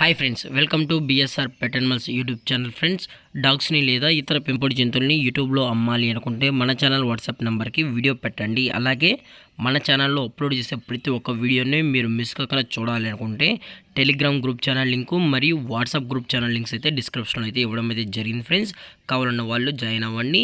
Hi friends, welcome to BSR pet animals YouTube channel. Friends, డాగ్స్ని లేదా ఇతర పెంపుడు జంతువుల్ని యూట్యూబ్లో అమ్మాలి అనుకుంటే మన ఛానల్ వాట్సాప్ నెంబర్కి వీడియో పెట్టండి. అలాగే మన ఛానల్లో అప్లోడ్ చేసే ప్రతి ఒక్క వీడియోని మీరు మిస్ కాకుండా చూడాలి అనుకుంటే టెలిగ్రామ్ గ్రూప్ ఛానల్ లింకు మరియు వాట్సాప్ గ్రూప్ ఛానల్ లింక్స్ అయితే డిస్క్రిప్షన్లో అయితే ఇవ్వడం అయితే జరిగింది. ఫ్రెండ్స్, కావాలన్న వాళ్ళు జాయిన్ అవ్వండి.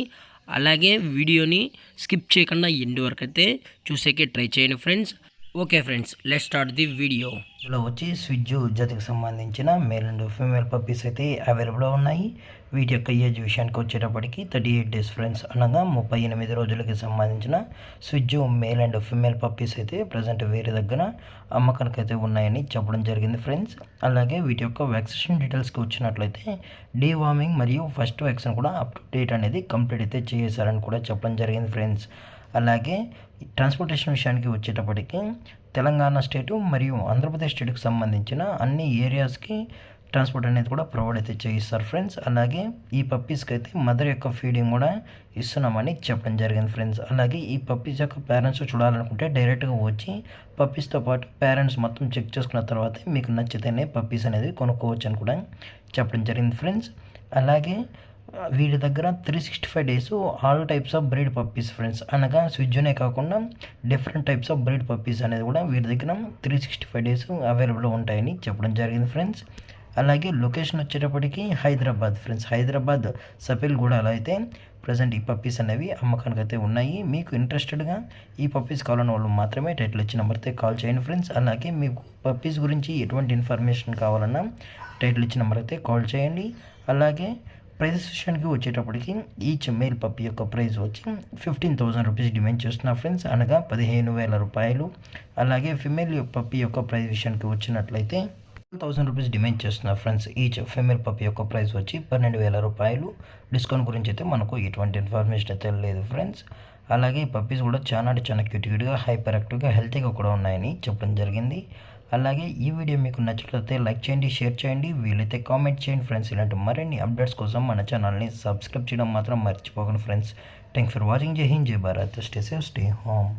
అలాగే వీడియోని స్కిప్ చేయకుండా ఎండ్ వరకు అయితే చూసేకే ట్రై చేయండి friends. Okay friends, let's start the video. ఇందులో వచ్చి స్విజ్జు జాతికి సంబంధించిన మేల్ అండ్ ఫీమేల్ పప్పీస్ అయితే అవైలబుల్లో ఉన్నాయి. వీటి యొక్క ఏజ్ విషయానికి వచ్చేటప్పటికి 38 డేస్ ఫ్రెండ్స్, అనగా 38 రోజులకి సంబంధించిన స్విజ్జు మేల్ అండ్ ఫీమేల్ పప్పీస్ అయితే ప్రజెంట్ వేరే దగ్గర అమ్మకానికి అయితే ఉన్నాయని చెప్పడం జరిగింది ఫ్రెండ్స్. అలాగే వీటి యొక్క వ్యాక్సినేషన్ డీటెయిల్స్కి వచ్చినట్లయితే డీవార్మింగ్ మరియు ఫస్ట్ వ్యాక్సిన్ కూడా అప్ టు డేట్ అనేది కంప్లీట్ అయితే చేశారని కూడా చెప్పడం జరిగింది ఫ్రెండ్స్. అలాగే ట్రాన్స్పోర్టేషన్ విషయానికి వచ్చేటప్పటికి తెలంగాణ స్టేటు మరియు ఆంధ్రప్రదేశ్ స్టేట్కి సంబంధించిన అన్ని ఏరియాస్కి ట్రాన్స్పోర్ట్ అనేది కూడా ప్రొవైడ్ అయితే చేయిస్తారు ఫ్రెండ్స్. అలాగే ఈ పప్పీస్కి అయితే మదర్ యొక్క ఫీడింగ్ కూడా ఇస్తున్నామని చెప్పడం జరిగింది ఫ్రెండ్స్. అలాగే ఈ పప్పీస్ యొక్క పేరెంట్స్ చూడాలనుకుంటే డైరెక్ట్గా వచ్చి పప్పీస్తో పాటు పేరెంట్స్ మొత్తం చెక్ చేసుకున్న తర్వాత మీకు నచ్చితేనే పప్పీస్ అనేది కొనుక్కోవచ్చు అని కూడా చెప్పడం జరిగింది ఫ్రెండ్స్. అలాగే వీడి దగ్గర 365 days all types of breed puppies friends, అనగా స్విజ్జునే కాకుండా different types of breed puppies అనేది కూడా వీడి దగ్గర 365 డేస్ అవైలబుల్ ఉంటాయని చెప్పడం జరిగింది ఫ్రెండ్స్. అలాగే లొకేషన్ వచ్చేటప్పటికి హైదరాబాద్ ఫ్రెండ్స్, హైదరాబాద్ సపిల్గూడలో అయితే ప్రజెంట్ ఈ పప్పీస్ అనేవి అమ్మకానికి అయితే ఉన్నాయి. మీకు ఇంట్రెస్టెడ్గా ఈ పప్పీస్ కావాలని వాళ్ళు మాత్రమే టైటిల్ ఇచ్చిన నెంబర్తో కాల్ చేయండి ఫ్రెండ్స్. అలాగే మీకు పప్పీస్ గురించి ఎటువంటి ఇన్ఫర్మేషన్ కావాలన్నా టైటిల్ ఇచ్చిన నెంబర్ అయితే కాల్ చేయండి. అలాగే ప్రైస్ విషయానికి వచ్చేటప్పటికి ఈచ్ మేల్ పప్పి యొక్క ప్రైస్ వచ్చి 15,000 రూపీస్ డిమాండ్ చేస్తున్నా ఫ్రెండ్స్, అనగా 15,000 రూపాయలు. అలాగే ఫిమేల్ పప్పి యొక్క ప్రైస్ విషయానికి వచ్చినట్లయితే 12,000 రూపీస్ డిమాండ్ చేస్తున్నారు ఫ్రెండ్స్. ఈచ్ ఫిమేల్ పప్పి యొక్క ప్రైస్ వచ్చి 12,000 రూపాయలు. డిస్కౌంట్ గురించి అయితే మనకు ఎటువంటి ఇన్ఫర్మేషన్ అయితే లేదు ఫ్రెండ్స్. అలాగే ఈ పప్పీస్ కూడా చాలా క్యూట్గా హైపర్ యాక్టివ్గా హెల్తీగా కూడా ఉన్నాయని చెప్పడం జరిగింది. అలాగే ఈ వీడియో మీకు నచ్చినట్లయితే లైక్ చేయండి, షేర్ చేయండి, వీలైతే కామెంట్ చేయండి ఫ్రెండ్స్. ఇలాంటి మరిన్ని అప్డేట్స్ కోసం మన ఛానల్ని సబ్స్క్రైబ్ చేయడం మాత్రం మర్చిపోకండి ఫ్రెండ్స్. Thanks for watching. జై హింద్, జై Bharat. Stay safe, stay home.